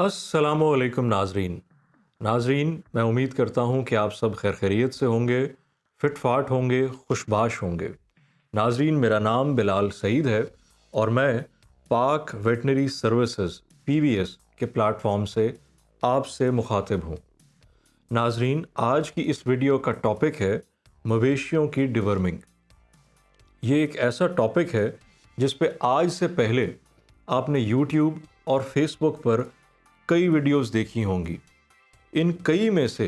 अस्सलामुअलैकुम नाजरीन, मैं उम्मीद करता हूँ कि आप सब खैर खैरियत से होंगे, फिट फाट होंगे, खुशबाश होंगे। नाजरीन, मेरा नाम बिलाल सईद है और मैं पाक वेटनरी सर्विसेज PVS के प्लेटफॉर्म से आपसे मुखातिब हूँ। नाजरीन, आज की इस वीडियो का टॉपिक है मवेशियों की डिवर्मिंग। ये एक ऐसा टॉपिक है जिस पे आज से पहले आपने YouTube और Facebook पर कई वीडियोस देखी होंगी। इन कई में से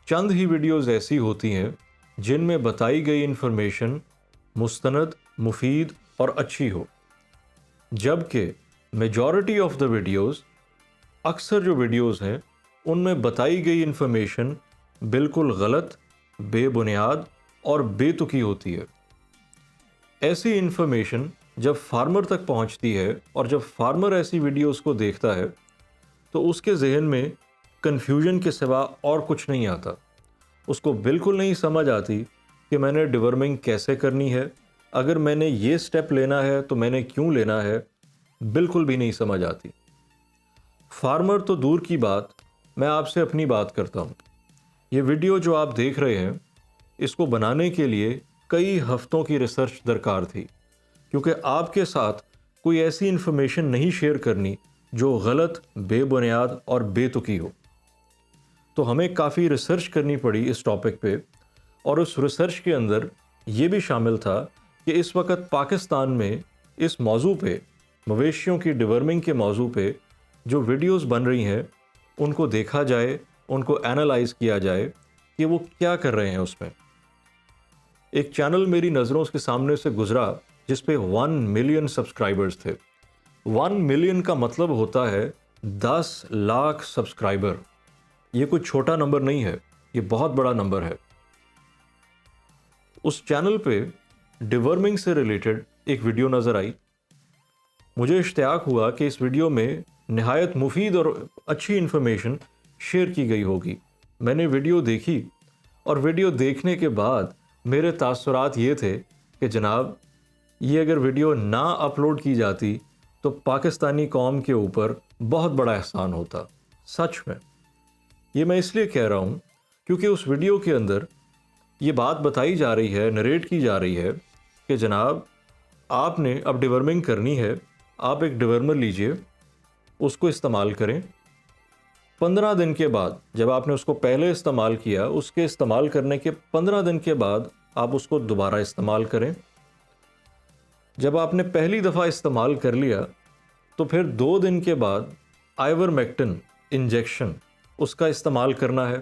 चंद ही वीडियोस ऐसी होती हैं जिनमें बताई गई इन्फॉर्मेशन मुस्तनद, मुफीद और अच्छी हो, जबकि मेजॉरिटी ऑफ द वीडियोस, अक्सर जो वीडियोस हैं, उनमें बताई गई इन्फॉर्मेशन बिल्कुल गलत, बेबुनियाद और बेतुकी होती है। ऐसी इन्फॉर्मेशन जब फार्मर तक पहुंचती है और जब फार्मर ऐसी वीडियोस को देखता है तो उसके जहन में कन्फ्यूजन के सिवा और कुछ नहीं आता। उसको बिल्कुल नहीं समझ आती कि मैंने डिवर्मिंग कैसे करनी है, अगर मैंने ये स्टेप लेना है तो मैंने क्यों लेना है, बिल्कुल भी नहीं समझ आती। फार्मर तो दूर की बात, मैं आपसे अपनी बात करता हूँ। ये वीडियो जो आप देख रहे हैं, इसको बनाने के लिए कई हफ्तों की रिसर्च दरकार थी, क्योंकि आपके साथ कोई ऐसी इन्फॉर्मेशन नहीं शेयर करनी जो गलत, बेबुनियाद और बेतुकी हो। तो हमें काफ़ी रिसर्च करनी पड़ी इस टॉपिक पे, और उस रिसर्च के अंदर ये भी शामिल था कि इस वक्त पाकिस्तान में इस मौजू पे, मवेशियों की डिवर्मिंग के मौजू पे जो वीडियोस बन रही हैं, उनको देखा जाए, उनको एनालाइज किया जाए कि वो क्या कर रहे हैं उसमें। एक चैनल मेरी नज़रों के सामने से गुजरा जिस पे 1 मिलियन सब्सक्राइबर्स थे। 1 मिलियन का मतलब होता है 10 लाख सब्सक्राइबर। ये कोई छोटा नंबर नहीं है, ये बहुत बड़ा नंबर है। उस चैनल पे डिवर्मिंग से रिलेटेड एक वीडियो नज़र आई। मुझे इश्तियाक हुआ कि इस वीडियो में निहायत मुफीद और अच्छी इन्फॉर्मेशन शेयर की गई होगी। मैंने वीडियो देखी और वीडियो देखने के बाद मेरे तासुरात ये थे कि जनाब, ये अगर वीडियो ना अपलोड की जाती तो पाकिस्तानी कौम के ऊपर बहुत बड़ा एहसान होता। सच में ये मैं इसलिए कह रहा हूँ क्योंकि उस वीडियो के अंदर ये बात बताई जा रही है, नरेट की जा रही है कि जनाब, आपने अब डिवर्मिंग करनी है, आप एक डिवर्मर लीजिए, उसको इस्तेमाल करें। 15 दिन के बाद, जब आपने उसको पहले इस्तेमाल किया, उसके इस्तेमाल करने के 15 दिन के बाद आप उसको दोबारा इस्तेमाल करें। जब आपने पहली दफ़ा इस्तेमाल कर लिया तो फिर 2 दिन के बाद आइवरमेक्टिन इंजेक्शन उसका इस्तेमाल करना है।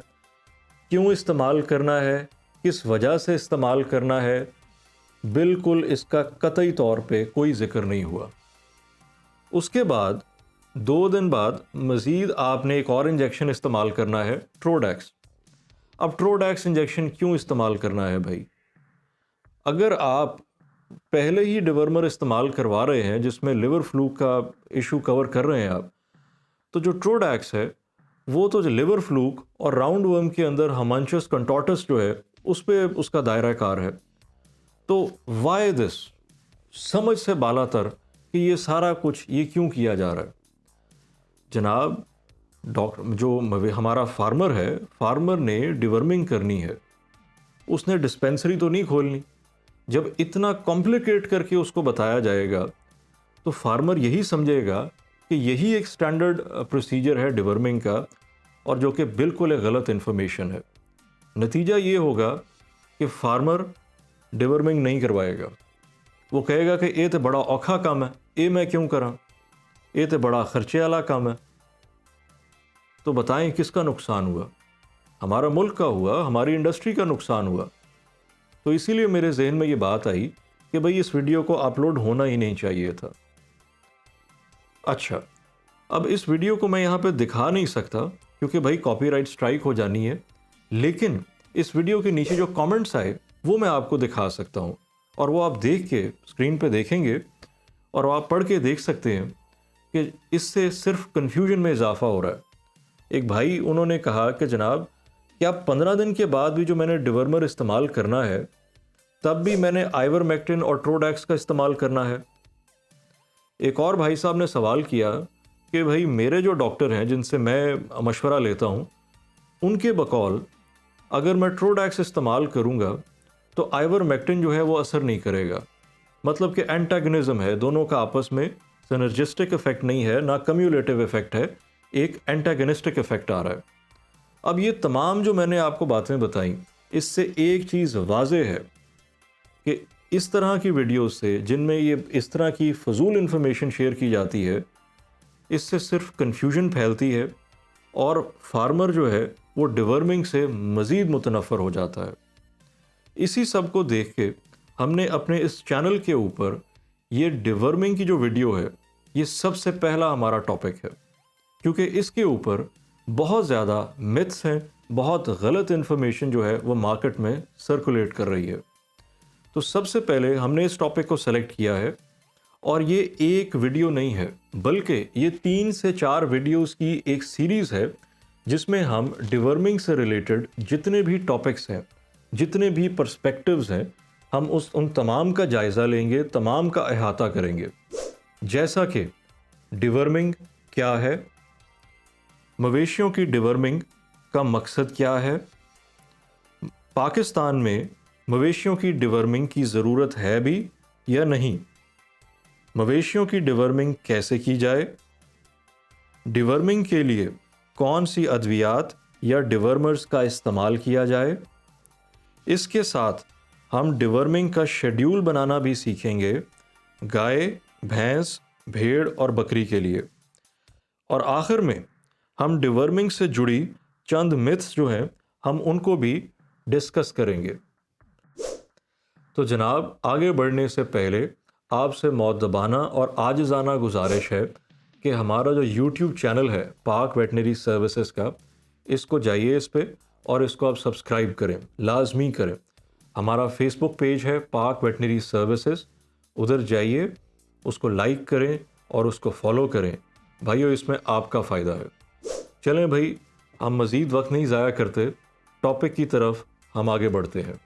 क्यों इस्तेमाल करना है, किस वजह से इस्तेमाल करना है, बिल्कुल इसका कतई तौर पे कोई जिक्र नहीं हुआ। उसके बाद 2 दिन बाद मज़ीद आपने एक और इंजेक्शन इस्तेमाल करना है, ट्रोडेक्स। अब ट्रोडेक्स इंजेक्शन क्यों इस्तेमाल करना है भाई? अगर आप पहले ही डिवर्मर इस्तेमाल करवा रहे हैं जिसमें लिवर फ्लू का इशू कवर कर रहे हैं आप, तो जो ट्रोडेक्स है वो तो जो लिवर फ्लूक और राउंड वर्म के अंदर हमांचस कंटोर्टस जो है उस पे उसका दायरा कार है। तो वाई दिस, समझ से बालातर कि ये सारा कुछ ये क्यों किया जा रहा है। जनाब, डॉक्टर जो हमारा फार्मर है, फार्मर ने डिवर्मिंग करनी है, उसने डिस्पेंसरी तो नहीं खोलनी। जब इतना कॉम्प्लिकेट करके उसको बताया जाएगा तो फार्मर यही समझेगा कि यही एक स्टैंडर्ड प्रोसीजर है डिवर्मिंग का, और जो कि बिल्कुल एक गलत इन्फॉर्मेशन है। नतीजा ये होगा कि फार्मर डिवर्मिंग नहीं करवाएगा। वो कहेगा कि ये तो बड़ा औखा काम है, ये मैं क्यों करा, ये तो बड़ा खर्चे वाला काम है। तो बताएं किसका नुकसान हुआ? हमारा मुल्क का हुआ, हमारी इंडस्ट्री का नुकसान हुआ। तो इसीलिए मेरे जहन में ये बात आई कि भाई इस वीडियो को अपलोड होना ही नहीं चाहिए था। अच्छा, अब इस वीडियो को मैं यहाँ पे दिखा नहीं सकता क्योंकि भाई कॉपीराइट स्ट्राइक हो जानी है, लेकिन इस वीडियो के नीचे जो कमेंट्स आए वो मैं आपको दिखा सकता हूँ, और वो आप देख के स्क्रीन पे देखेंगे और आप पढ़ के देख सकते हैं कि इससे सिर्फ कन्फ्यूजन में इजाफा हो रहा है। एक भाई, उन्होंने कहा कि जनाब, क्या 15 दिन के बाद भी जो मैंने डिवर्मर इस्तेमाल करना है तब भी मैंने आइवरमेक्टिन और ट्रोडेक्स का इस्तेमाल करना है? एक और भाई साहब ने सवाल किया कि भाई मेरे जो डॉक्टर हैं जिनसे मैं मशवरा लेता हूँ, उनके बकौल अगर मैं ट्रोडैक्स इस्तेमाल करूँगा तो आइवरमेक्टिन जो है वो असर नहीं करेगा। मतलब कि एंटागनिज्म है, दोनों का आपस में सिनर्जिस्टिक इफेक्ट नहीं है, ना कम्युलेटिव इफेक्ट है, एक एंटागनिस्टिक इफेक्ट आ रहा है। अब ये तमाम जो मैंने आपको बातें बताई, इससे एक चीज़ वाज़े है कि इस तरह की वीडियोस से जिनमें ये इस तरह की फजूल इन्फॉर्मेशन शेयर की जाती है, इससे सिर्फ कन्फ्यूजन फैलती है और फार्मर जो है वो डिवर्मिंग से मज़ीद मुतनफ़र हो जाता है। इसी सब को देख के हमने अपने इस चैनल के ऊपर ये डिवर्मिंग की जो वीडियो है, ये सबसे पहला हमारा टॉपिक है, क्योंकि इसके ऊपर बहुत ज़्यादा मिथ्स हैं, बहुत गलत इन्फॉर्मेशन जो है वो मार्केट में सर्कुलेट कर रही है। तो सबसे पहले हमने इस टॉपिक को सेलेक्ट किया है और ये एक वीडियो नहीं है, बल्कि ये 3 से 4 वीडियोस की एक सीरीज़ है जिसमें हम डिवर्मिंग से रिलेटेड जितने भी टॉपिक्स हैं, जितने भी पर्सपेक्टिव्स हैं, हम उन तमाम का जायज़ा लेंगे, तमाम का अहाता करेंगे। जैसा कि डिवर्मिंग क्या है, मवेशियों की डिवर्मिंग का मकसद क्या है, पाकिस्तान में मवेशियों की डिवर्मिंग की ज़रूरत है भी या नहीं, मवेशियों की डिवर्मिंग कैसे की जाए, डिवर्मिंग के लिए कौन सी अद्वियात या डिवर्मर्स का इस्तेमाल किया जाए। इसके साथ हम डिवर्मिंग का शेड्यूल बनाना भी सीखेंगे गाय, भैंस, भेड़ और बकरी के लिए। और आखिर में हम डिवर्मिंग से जुड़ी चंद मिथ्स जो हैं हम उनको भी डिस्कस करेंगे। तो जनाब, आगे बढ़ने से पहले आपसे मौदबाना और आजिज़ाना गुजारिश है कि हमारा जो यूट्यूब चैनल है पाक वेटनरी सर्विसेज का, इसको जाइए इस पे और इसको आप सब्सक्राइब करें, लाजमी करें। हमारा फेसबुक पेज है पाक वेटनरी सर्विसेज, उधर जाइए, उसको लाइक करें और उसको फॉलो करें। भाइयों, इसमें आपका फ़ायदा है। चलें भाई, हम मज़ीद वक्त नहीं ज़ाया करते, टॉपिक की तरफ हम आगे बढ़ते हैं।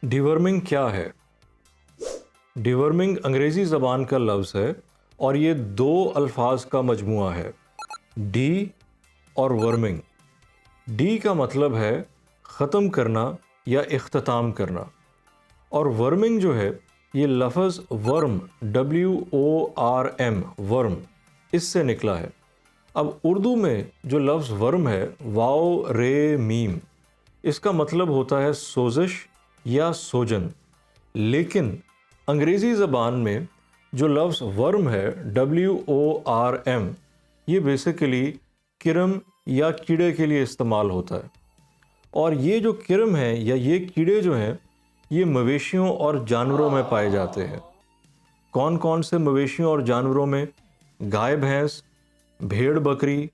डिवर्मिंग क्या है? डिवर्मिंग अंग्रेज़ी ज़बान का लफ्ज़ है और ये 2 अल्फाज का मजमुआ है, डी और वर्मिंग। डी का मतलब है ख़त्म करना या इख्तिताम करना, और वर्मिंग जो है ये लफ्ज़ वर्म, WORM, वर्म, इससे निकला है। अब उर्दू में जो लफ्ज़ वर्म है, वाओ रे मीम, इसका मतलब होता है सोजिश या सोजन। लेकिन अंग्रेज़ी ज़बान में जो लफ्ज़ वर्म है, WORM, ये बेसिकली किरम या कीड़े के लिए इस्तेमाल होता है। और ये जो किरम है या ये कीड़े जो हैं, ये मवेशियों और जानवरों में पाए जाते हैं। कौन कौन से मवेशियों और जानवरों में? गाय भैंस, भेड़ बकरी,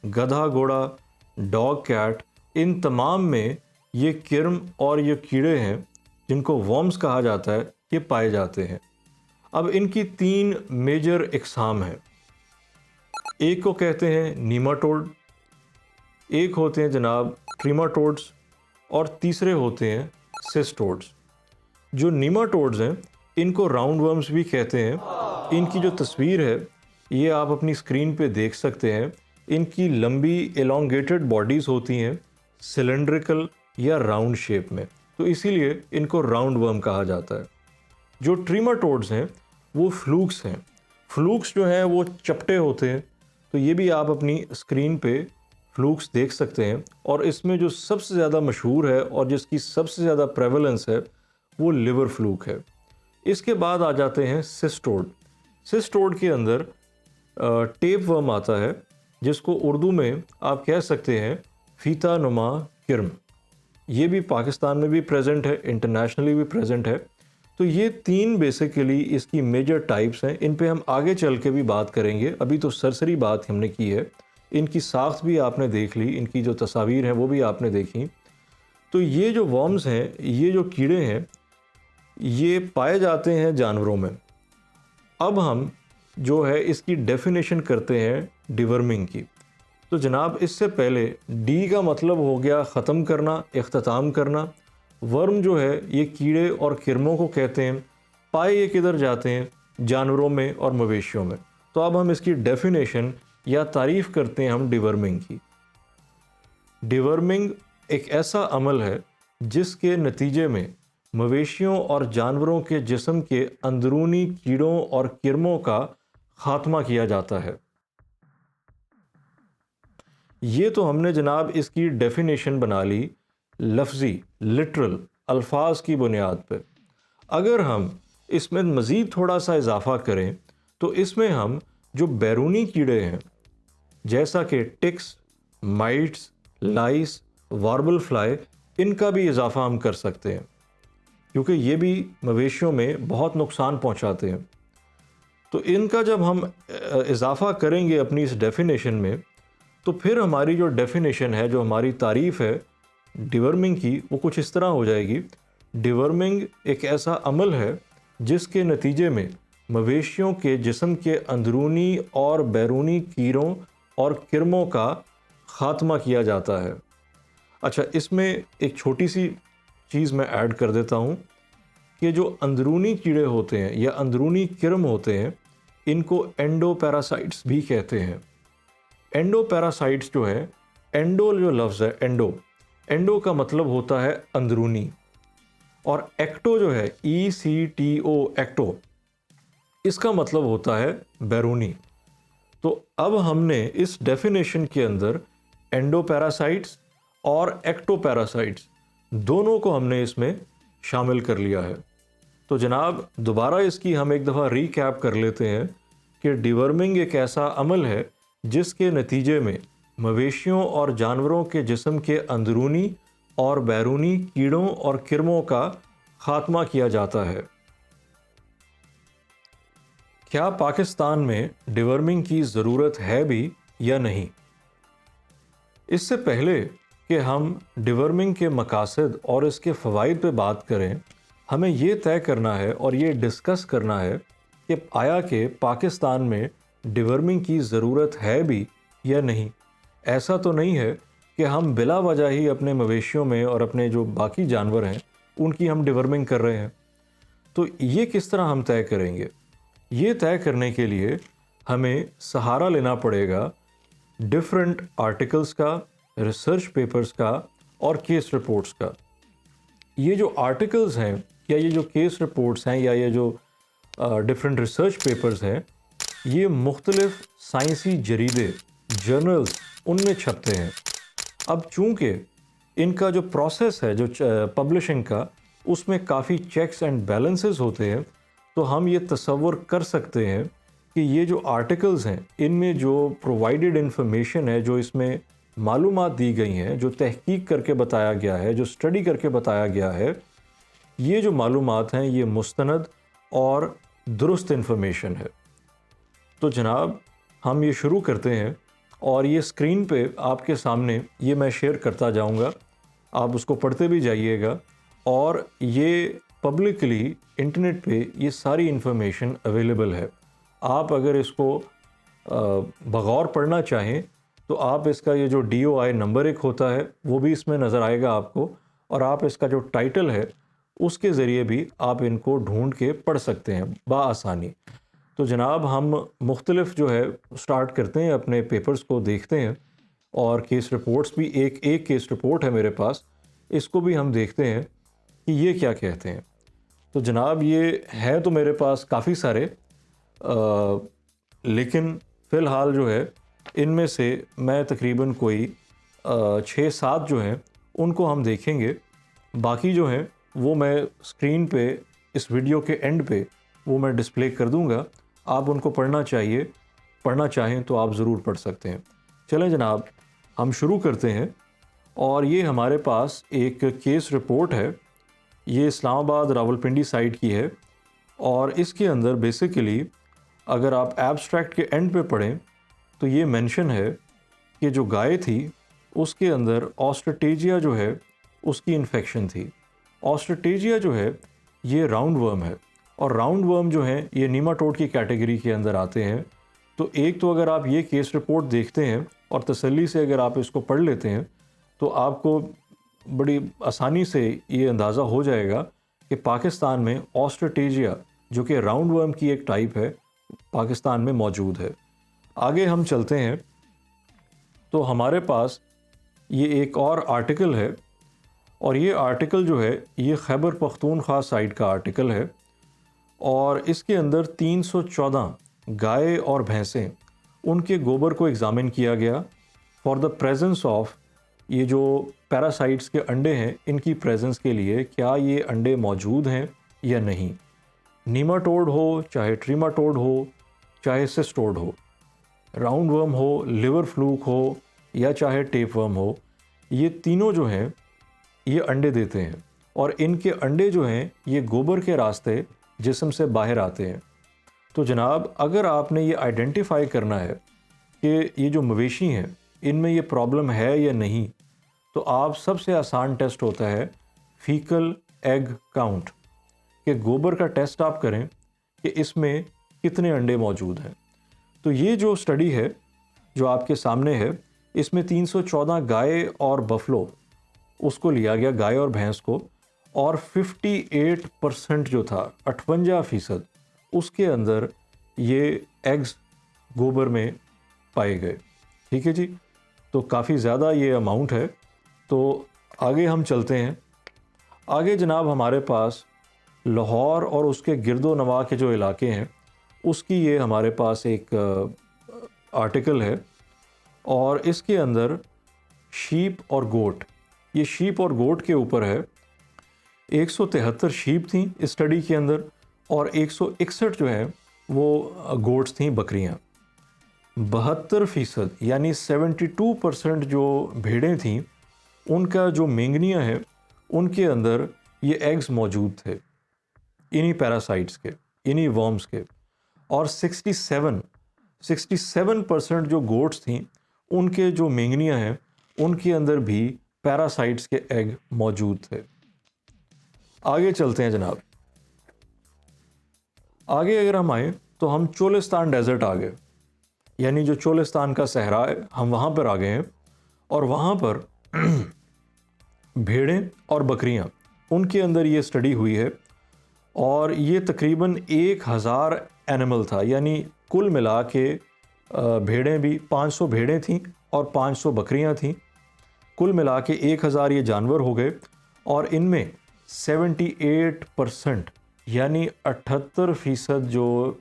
गधा घोड़ा, डॉग कैट, इन तमाम में ये किरम और ये कीड़े हैं जिनको वर्म्स कहा जाता है, ये पाए जाते हैं। अब इनकी 3 मेजर इकसाम हैं। एक को कहते हैं नीमाटोड, एक होते हैं जनाब ट्रीमाटोड्स, और तीसरे होते हैं सिस्टोड्स। जो नीमाटोड्स हैं इनको राउंड वर्म्स भी कहते हैं। इनकी जो तस्वीर है ये आप अपनी स्क्रीन पे देख सकते हैं। इनकी लंबी एलोंगेटेड बॉडीज़ होती हैं, सिलेंड्रिकल या राउंड शेप में, तो इसीलिए इनको राउंड वर्म कहा जाता है। जो ट्रीमाटोड्स हैं वो फ्लूक्स हैं। फ्लूक्स जो हैं वो चपटे होते हैं, तो ये भी आप अपनी स्क्रीन पे फ्लूक्स देख सकते हैं। और इसमें जो सबसे ज़्यादा मशहूर है और जिसकी सबसे ज़्यादा प्रेवलेंस है वो लिवर फ्लूक है। इसके बाद आ जाते हैं सिस्टोड। सिस्टोड के अंदर टेप वर्म आता है, जिसको उर्दू में आप कह सकते हैं फीता नुमा किर्म। ये भी पाकिस्तान में भी प्रेजेंट है, इंटरनेशनली भी प्रेजेंट है। तो ये 3 बेसिकली इसकी मेजर टाइप्स हैं। इन पे हम आगे चल के भी बात करेंगे, अभी तो सरसरी बात हमने की है। इनकी साख्त भी आपने देख ली, इनकी जो तस्वीर हैं वो भी आपने देखी। तो ये जो वर्म्स हैं, ये जो कीड़े हैं, ये पाए जाते हैं जानवरों में। अब हम जो है इसकी डेफिनेशन करते हैं डिवर्मिंग की। तो जनाब, इससे पहले डी का मतलब हो गया ख़त्म करना, इख्तिताम करना। वर्म जो है ये कीड़े और किरमों को कहते हैं। पाए ये किधर जाते हैं? जानवरों में और मवेशियों में। तो अब हम इसकी डेफिनेशन या तारीफ़ करते हैं हम डिवर्मिंग की। डिवर्मिंग एक ऐसा अमल है जिसके नतीजे में मवेशियों और जानवरों के जिस्म के अंदरूनी कीड़ों और किरमों का खात्मा किया जाता है। ये तो हमने जनाब इसकी डेफिनेशन बना ली लफ्ज़ी लिटरल अल्फाज की बुनियाद पर। अगर हम इसमें मज़ीद थोड़ा सा इजाफ़ा करें तो इसमें हम जो बैरूनी कीड़े हैं जैसा कि टिक्स, माइट्स, लाइस, वार्बल फ्लाई, इनका भी इजाफ़ा हम कर सकते हैं क्योंकि ये भी मवेशियों में बहुत नुकसान पहुंचाते हैं। तो इनका जब हम इजाफ़ा करेंगे अपनी इस डेफिनेशन में तो फिर हमारी जो डेफिनेशन है, जो हमारी तारीफ़ है डिवर्मिंग की, वो कुछ इस तरह हो जाएगी। डिवर्मिंग एक ऐसा अमल है जिसके नतीजे में मवेशियों के जिस्म के अंदरूनी और बैरूनी कीड़ों और किरमों का ख़ात्मा किया जाता है। अच्छा, इसमें एक छोटी सी चीज़ मैं ऐड कर देता हूँ कि जो अंदरूनी कीड़े होते हैं या अंदरूनी किरम होते हैं, इनको एंडोपैरासाइट्स भी कहते हैं। एंडोपैरासाइट्स जो है, एंडो जो लफ्ज़ है एंडो का मतलब होता है अंदरूनी, और एक्टो जो है ECTO एक्टो, इसका मतलब होता है बैरूनी। तो अब हमने इस डेफिनेशन के अंदर एंडोपैरासाइट्स और एक्टोपैरासाइट्स दोनों को हमने इसमें शामिल कर लिया है। तो जनाब दोबारा इसकी हम एक दफ़ा रीकैप कर लेते हैं कि डिवर्मिंग एक ऐसा अमल है जिसके नतीजे में मवेशियों और जानवरों के जिस्म के अंदरूनी और बैरूनी कीड़ों और किरमों का खात्मा किया जाता है। क्या पाकिस्तान में डिवर्मिंग की ज़रूरत है भी या नहीं? इससे पहले कि हम डिवर्मिंग के मकासद और इसके फ़वाइद पे बात करें, हमें ये तय करना है और ये डिस्कस करना है कि आया कि पाकिस्तान में डिवर्मिंग की ज़रूरत है भी या नहीं। ऐसा तो नहीं है कि हम बिला वजह ही अपने मवेशियों में और अपने जो बाकी जानवर हैं उनकी हम डिवर्मिंग कर रहे हैं। तो ये किस तरह हम तय करेंगे? ये तय करने के लिए हमें सहारा लेना पड़ेगा डिफरेंट आर्टिकल्स का, रिसर्च पेपर्स का और केस रिपोर्ट्स का। ये जो आर्टिकल्स हैं या ये जो केस रिपोर्ट्स हैं या ये जो डिफरेंट रिसर्च पेपर्स हैं, ये मुख्तलिफ साइंसी जरीदे, जर्नल्स, उनमें छपते हैं। अब चूँकि इनका जो प्रोसेस है जो पब्लिशिंग का, उसमें काफ़ी चेक्स एंड बैलेंसेस होते हैं, तो हम ये तसव्वुर कर सकते हैं कि ये जो आर्टिकल्स हैं इनमें जो प्रोवाइडेड इंफॉर्मेशन है, जो इसमें मालूमात दी गई हैं, जो तहकीक करके बताया गया है, जो स्टडी करके बताया गया है, ये जो मालूमात हैं ये मुस्तनद और दुरुस्त इंफॉर्मेशन है। तो जनाब हम ये शुरू करते हैं और ये स्क्रीन पे आपके सामने ये मैं शेयर करता जाऊंगा, आप उसको पढ़ते भी जाइएगा और ये पब्लिकली इंटरनेट पे ये सारी इंफॉर्मेशन अवेलेबल है। आप अगर इसको बगौर पढ़ना चाहें तो आप इसका ये जो DOI नंबर एक होता है वो भी इसमें नज़र आएगा आपको, और आप इसका जो टाइटल है उसके ज़रिए भी आप इनको ढूंढ के पढ़ सकते हैं बआसानी। तो जनाब हम मुख्तलिफ जो है स्टार्ट करते हैं, अपने पेपर्स को देखते हैं और केस रिपोर्ट्स भी एक केस रिपोर्ट है मेरे पास, इसको भी हम देखते हैं कि ये क्या कहते हैं। तो जनाब ये है तो मेरे पास काफ़ी सारे, लेकिन फ़िलहाल जो है इनमें से मैं तकरीबन कोई 6-7 जो हैं उनको हम देखेंगे। बाकी जो हैं वो मैं स्क्रीन पे इस वीडियो के एंड पे वो मैं डिस्प्ले कर दूंगा। आप उनको पढ़ना चाहें तो आप ज़रूर पढ़ सकते हैं। चलें जनाब हम शुरू करते हैं। और ये हमारे पास एक केस रिपोर्ट है, ये इस्लामाबाद रावलपिंडी साइड की है, और इसके अंदर बेसिकली अगर आप एब्स्ट्रैक्ट के एंड पे पढ़ें तो ये मेंशन है कि जो गाय थी उसके अंदर ऑस्ट्रेटेजिया जो है उसकी इन्फेक्शन थी। ऑस्ट्रेटेजिया जो है ये राउंड वर्म है, और राउंड वर्म जो है ये नीमाटोड की कैटेगरी के अंदर आते हैं। तो एक तो अगर आप ये केस रिपोर्ट देखते हैं और तसल्ली से अगर आप इसको पढ़ लेते हैं तो आपको बड़ी आसानी से ये अंदाज़ा हो जाएगा कि पाकिस्तान में ऑस्ट्रेटेजिया जो कि राउंड वर्म की एक टाइप है पाकिस्तान में मौजूद है। आगे हम चलते हैं तो हमारे पास ये एक और आर्टिकल है, और ये आर्टिकल जो है ये खैबर पख्तूनख्वा साइट का आर्टिकल है, और इसके अंदर 314 गाय और भैंसें, उनके गोबर को एग्ज़ामिन किया गया फॉर द प्रेजेंस ऑफ ये जो पैरासाइट्स के अंडे हैं, इनकी प्रेजेंस के लिए क्या ये अंडे मौजूद हैं या नहीं। नीमाटोड हो, चाहे ट्रीमाटोड हो, चाहे सिस्टोड हो, राउंड वर्म हो, लिवर फ्लूक हो, या चाहे टेप वर्म हो, ये तीनों जो हैं ये अंडे देते हैं, और इनके अंडे जो हैं ये गोबर के रास्ते जिस्म से बाहर आते हैं। तो जनाब, अगर आपने ये आइडेंटिफाई करना है कि ये जो मवेशी हैं इनमें ये प्रॉब्लम है या नहीं, तो आप सबसे आसान टेस्ट होता है फीकल एग काउंट, कि गोबर का टेस्ट आप करें कि इसमें कितने अंडे मौजूद हैं। तो ये जो स्टडी है जो आपके सामने है, इसमें 314 गाय और बफलो उसको लिया गया, गाय और भैंस को, और 58% जो था, 58%, उसके अंदर ये एग्स गोबर में पाए गए। ठीक है जी, तो काफ़ी ज़्यादा ये अमाउंट है। तो आगे हम चलते हैं। आगे जनाब हमारे पास लाहौर और उसके गिरदो नवा के जो इलाके हैं उसकी ये हमारे पास एक आर्टिकल है, और इसके अंदर शीप और गोट, ये शीप और गोट के ऊपर है। 173 शीप थी इस स्टडी के अंदर, और 161 जो है वो गोट्स थी, बकरियां। 72% यानी 72% जो भेड़ें थीं, उनका जो मेंगनिया है उनके अंदर ये एग्स मौजूद थे, इन्हीं पैरासाइट्स के, इन्हीं वर्म्स के। और 67% जो गोट्स थीं, उनके जो मेंगनिया हैं उनके अंदर भी पैरासाइट्स के एग मौजूद थे। आगे चलते हैं जनाब। आगे अगर हम आए तो हम चोलिस्तान डेजर्ट आ गए, यानी जो चोलिस्तान का सहरा है, हम वहाँ पर आ गए हैं। और वहाँ पर भेड़ें और बकरियाँ, उनके अंदर ये स्टडी हुई है, और ये तकरीबन 1000 एनिमल था, यानी कुल मिला के भेड़ें भी 500 भेड़ें थीं और 500 बकरियाँ थीं। कुल मिला के 1000 ये जानवर हो गए, और इनमें 78% यानी 78% जो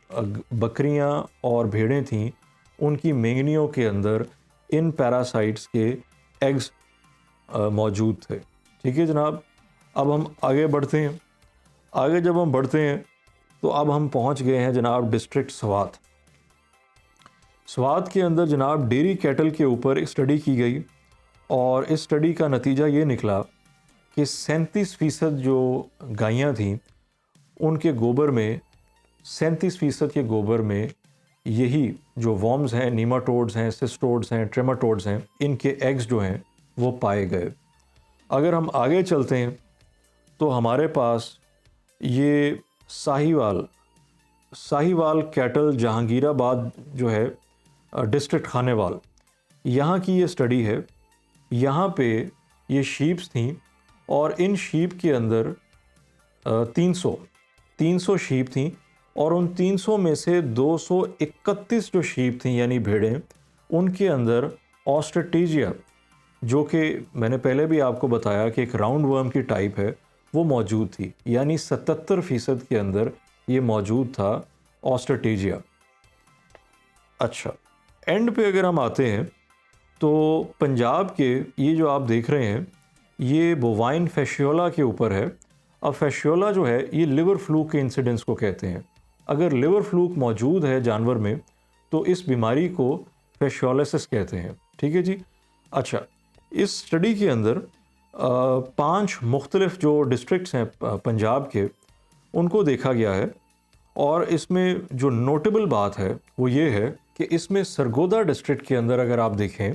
बकरियां और भेड़ें थीं, उनकी मेंगनियों के अंदर इन पैरासाइट्स के एग्स मौजूद थे। ठीक है जनाब, अब हम आगे बढ़ते हैं। आगे जब हम बढ़ते हैं तो अब हम पहुंच गए हैं जनाब डिस्ट्रिक्ट स्वात। स्वात के अंदर जनाब डेयरी कैटल के ऊपर एक स्टडी की गई, और इस स्टडी का नतीजा ये निकला कि 37% जो गायें थीं, उनके गोबर में 37% के गोबर में यही जो वर्म्स हैं, नीमाटोड्स हैं, सिस्टोड्स हैं, ट्रेमाटोड्स हैं, इनके एग्स जो हैं वो पाए गए। अगर हम आगे चलते हैं तो हमारे पास ये साहिवाल कैटल जहांगीराबाद जो है डिस्ट्रिक्ट खानेवाल, यहाँ की ये स्टडी है। यहाँ पे ये शीप्स थीं, और इन शीप के अंदर 300 शीप थीं, और उन 300 में से 231 जो शीप थीं यानी भेड़ें, उनके अंदर ऑस्ट्रेटीजिया, जो कि मैंने पहले भी आपको बताया कि एक राउंड वर्म की टाइप है, वो मौजूद थी, यानी 77% के अंदर ये मौजूद था ऑस्ट्रेटीजिया। अच्छा, एंड पे अगर हम आते हैं तो पंजाब के ये जो आप देख रहे हैं ये बोवाइन फैशियोला के ऊपर है। अब फैशियोला जो है ये लिवर फ्लूक के इंसिडेंस को कहते हैं। अगर लिवर फ्लूक मौजूद है जानवर में तो इस बीमारी को फैशियोलिसिस कहते हैं। ठीक है जी। अच्छा, इस स्टडी के अंदर 5 मुख्तलिफ जो डिस्ट्रिक्ट्स हैं पंजाब के, उनको देखा गया है, और इसमें जो नोटेबल बात है वो ये है कि इसमें सरगोदा डिस्ट्रिक्ट के अंदर अगर आप देखें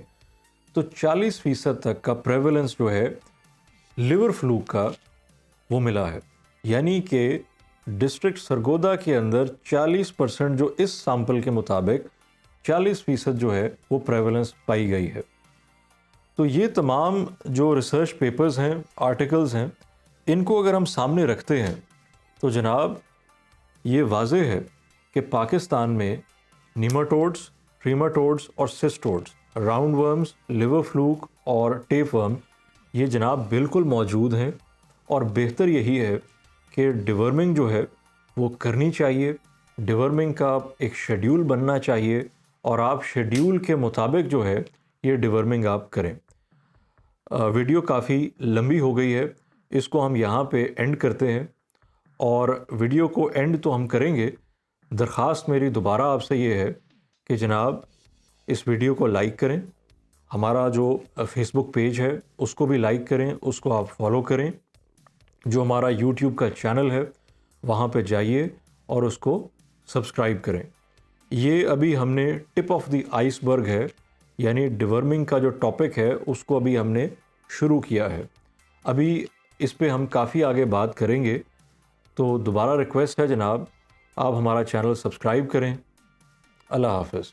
तो 40% तक का प्रेवलेंस जो है लिवर फ्लूक का वो मिला है। यानी कि डिस्ट्रिक्ट सरगोदा के अंदर 40% जो इस सैंपल के मुताबिक 40% जो है वो प्रेवलेंस पाई गई है। तो ये तमाम जो रिसर्च पेपर्स हैं, आर्टिकल्स हैं, इनको अगर हम सामने रखते हैं तो जनाब ये वाज़ेह है कि पाकिस्तान में नीमाटोड्स, ट्रीमाटोड्स और cestodes, round worms, liver fluke और टेपवर्म ये जनाब बिल्कुल मौजूद हैं और बेहतर यही है कि डिवर्मिंग जो है वो करनी चाहिए। डिवर्मिंग का एक शेड्यूल बनना चाहिए और आप शेड्यूल के मुताबिक जो है ये डिवर्मिंग आप करें। वीडियो काफ़ी लंबी हो गई है, इसको हम यहाँ पे एंड करते हैं और वीडियो को एंड तो हम करेंगे। दरख्वास्त मेरी दोबारा आपसे ये है कि जनाब इस वीडियो को लाइक करें, हमारा जो फेसबुक पेज है उसको भी लाइक करें, उसको आप फॉलो करें। जो हमारा यूट्यूब का चैनल है वहाँ पे जाइए और उसको सब्सक्राइब करें। ये अभी हमने टिप ऑफ द आइसबर्ग है, यानी डिवर्मिंग का जो टॉपिक है उसको अभी हमने शुरू किया है। अभी इस पे हम काफ़ी आगे बात करेंगे। तो दोबारा रिक्वेस्ट है जनाब, आप हमारा चैनल सब्सक्राइब करें। अल्लाह हाफ़िज़।